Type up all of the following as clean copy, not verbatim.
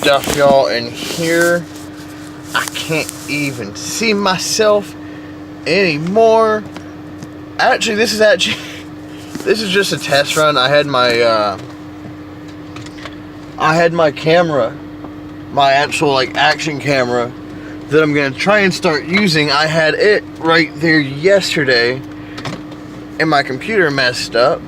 stuff, y'all, in here. I can't even see myself anymore. Actually, this is just a test run. I had my camera, my actual like action camera that I'm gonna try and start using. I had it right there yesterday, and my computer messed up.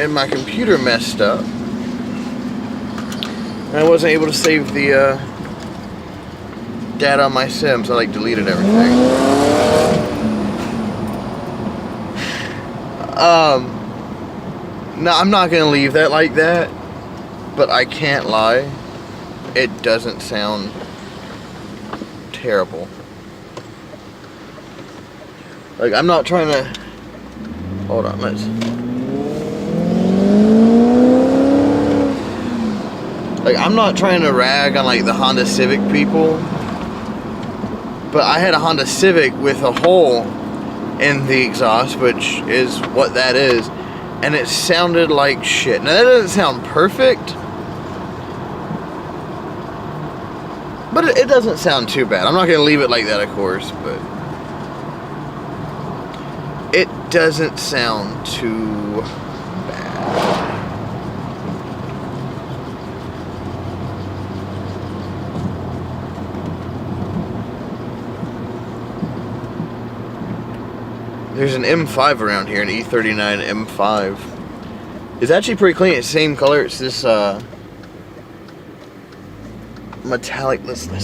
And I wasn't able to save the data on my sim, so I like deleted everything. No, I'm not gonna leave that like that, but I can't lie, it doesn't sound terrible. Like, I'm not trying to, hold on, I'm not trying to rag on like the Honda Civic people, but I had a Honda Civic with a hole in the exhaust, which is what that is, and it sounded like shit. Now that doesn't sound perfect, but it doesn't sound too bad. I'm not going to leave it like that, of course, but it doesn't sound too bad. There's an M5 around here, an E39 M5. It's actually pretty clean. It's the same color. It's this metallic. Listen.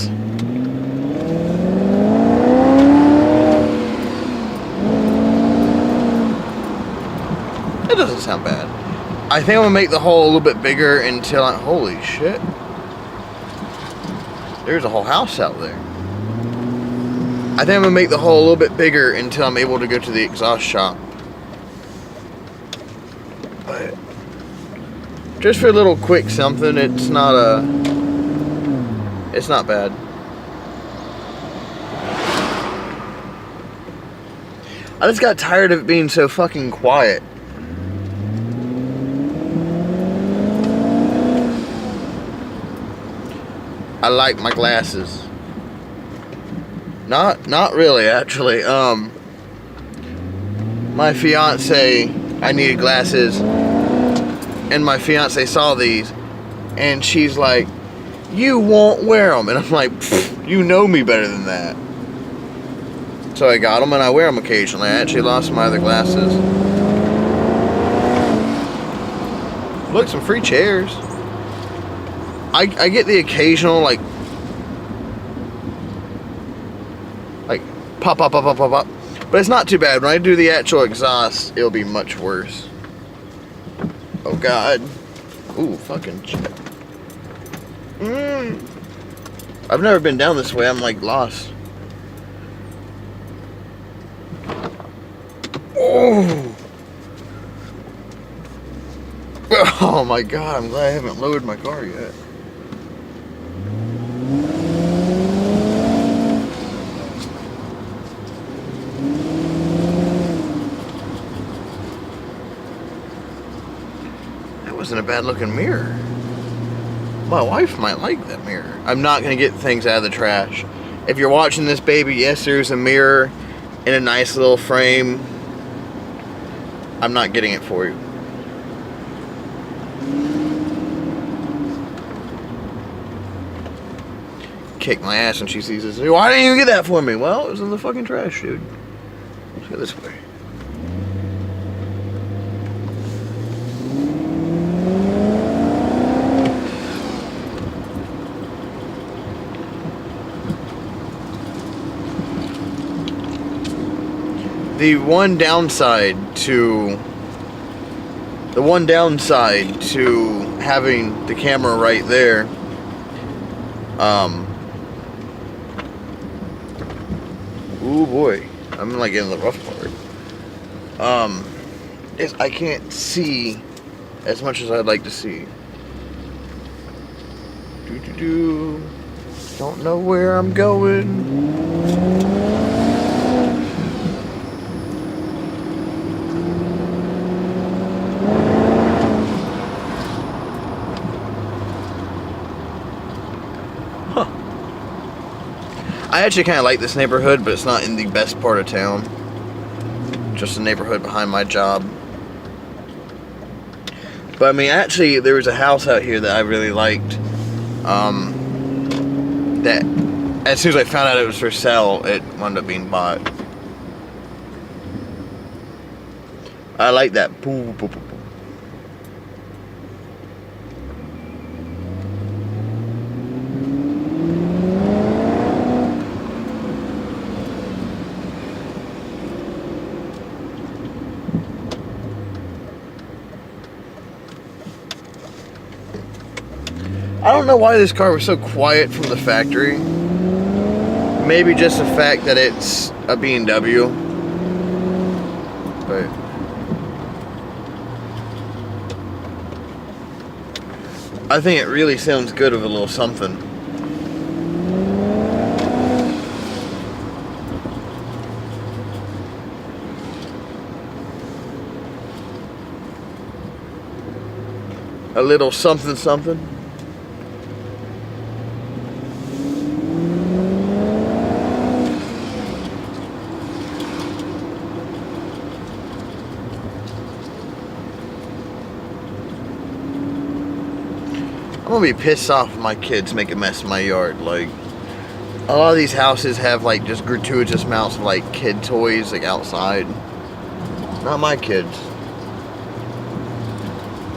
It doesn't sound bad. I think I'm gonna make the hole a little bit bigger until holy shit. There's a whole house out there. I think I'm going to make the hole a little bit bigger until I'm able to go to the exhaust shop. But just for a little quick something, it's not bad. I just got tired of it being so fucking quiet. I like my glasses. Not really, actually. My fiance, I needed glasses, and my fiance saw these, and she's like, "You won't wear them," and I'm like, "You know me better than that." So I got them, and I wear them occasionally. I actually lost my other glasses. Look, some free chairs. I get the occasional like pop, but it's not too bad. When I do the actual exhaust, it'll be much worse. Oh god. Ooh, fucking shit. I've never been down this way. I'm like lost. Oh. Oh my god, I'm glad I haven't loaded my car yet. Wasn't a bad looking mirror. My wife might like that mirror. I'm not gonna get things out of the trash. If you're watching this, baby, yes, there's a mirror in a nice little frame. I'm not getting it for you. Kick my ass when she sees this. Why didn't you get that for me? Well, it was in the fucking trash, dude. Let's go this way. The one downside to having the camera right there, ooh boy, I'm like in the rough part, is I can't see as much as I'd like to see. Don't know where I'm going. I actually kind of like this neighborhood, but it's not in the best part of town. Just a neighborhood behind my job. But I mean, actually, there was a house out here that I really liked. That as soon as I found out it was for sale, it wound up being bought. I like that. I don't know why this car was so quiet from the factory. Maybe just the fact that it's a BMW. But I think it really sounds good with a little something. A little something something. I'm gonna be pissed off if my kids make a mess in my yard. Like, a lot of these houses have like just gratuitous amounts of like kid toys like outside. Not my kids.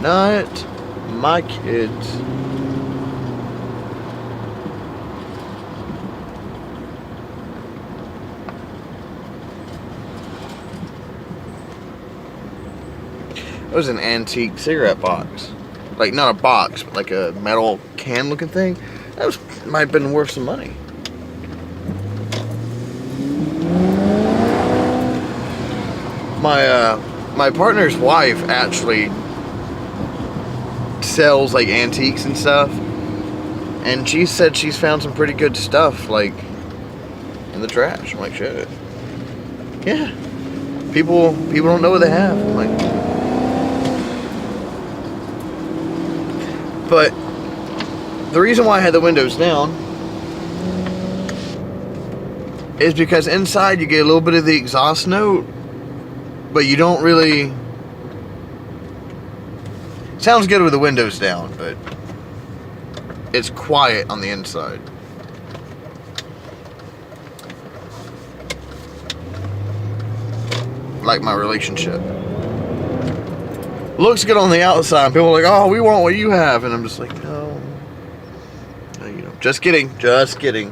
Not my kids. It was an antique cigarette box. Like, not a box, but like a metal can looking thing. That might have been worth some money. My partner's wife actually sells like antiques and stuff, and she said she's found some pretty good stuff like in the trash. I'm like, shit. Yeah. People don't know what they have. I'm like, but the reason why I had the windows down is because inside you get a little bit of the exhaust note, but you don't really. Sounds good with the windows down, but it's quiet on the inside. Like my relationship. Looks good on the outside. People are like, oh, we want what you have. And I'm just like, no. No, you don't. Just kidding. Just kidding.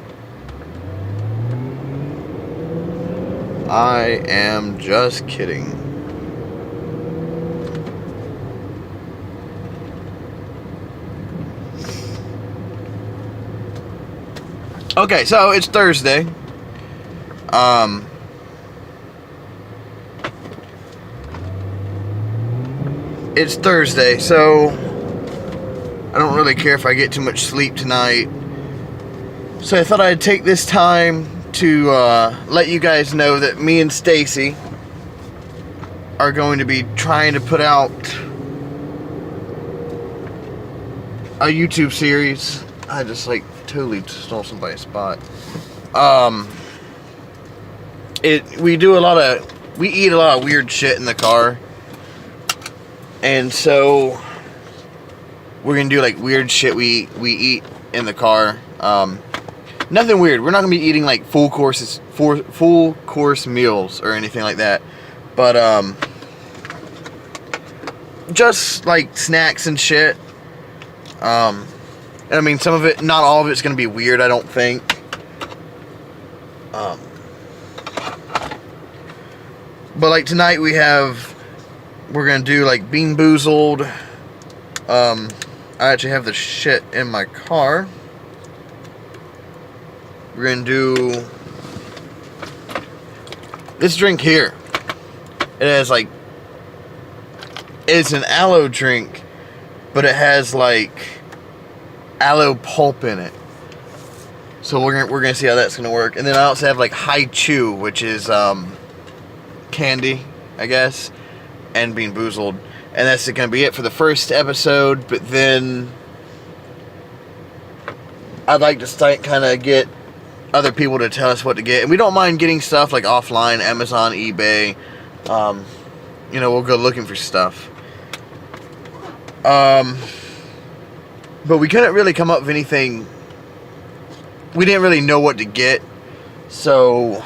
I am just kidding. Okay, so it's Thursday. It's Thursday, so I don't really care if I get too much sleep tonight. So I thought I'd take this time to let you guys know that me and Stacy are going to be trying to put out a YouTube series. I just like totally stole somebody's spot. We eat a lot of weird shit in the car. And so we're gonna do like weird shit we eat in the car. Nothing weird. We're not gonna be eating like full course meals or anything like that. But just like snacks and shit. And I mean, some of it, not all of it's gonna be weird, I don't think. But like tonight we're gonna do like Bean Boozled. I actually have the shit in my car. We're gonna do this drink here. It has like, it's an aloe drink, but it has like aloe pulp in it. So we're gonna see how that's gonna work. And then I also have like Hi Chew, which is candy, I guess, and Bean Boozled. And that's gonna be it for the first episode. But then I'd like to start kind of get other people to tell us what to get. And we don't mind getting stuff like offline, Amazon, eBay. You know, we'll go looking for stuff. But we couldn't really come up with anything. We didn't really know what to get. So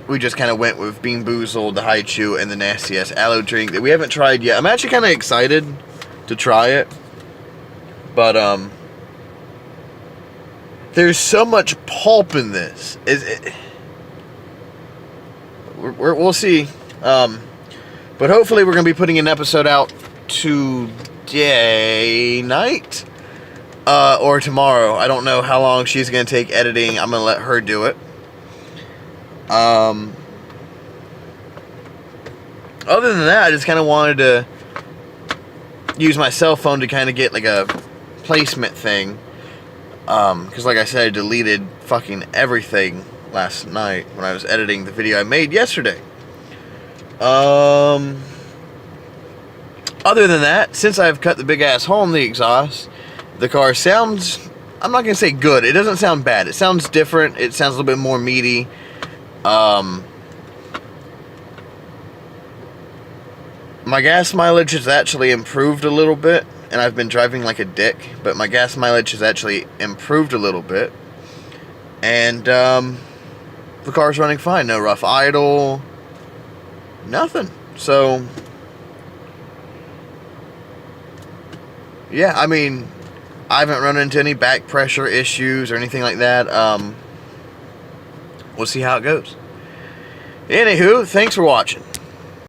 we just kind of went with Bean Boozled, the Haichu, and the Nasty Ass Aloe drink that we haven't tried yet. I'm actually kind of excited to try it. But, there's so much pulp in this. We'll see. But hopefully we're going to be putting an episode out today night. Or tomorrow. I don't know how long she's going to take editing. I'm going to let her do it. Other than that, I just kind of wanted to use my cell phone to kind of get like a placement thing. Because like I said, I deleted fucking everything last night when I was editing the video I made yesterday. Other than that, since I've cut the big ass hole in the exhaust, the car sounds, I'm not going to say good. It doesn't sound bad. It sounds different. It sounds a little bit more meaty. My gas mileage has actually improved a little bit. And I've been driving like a dick, but my gas mileage has actually improved a little bit. And the car's running fine. No rough idle. Nothing. So, yeah, I mean, I haven't run into any back pressure issues or anything like that. We'll see how it goes. Anywho, thanks for watching.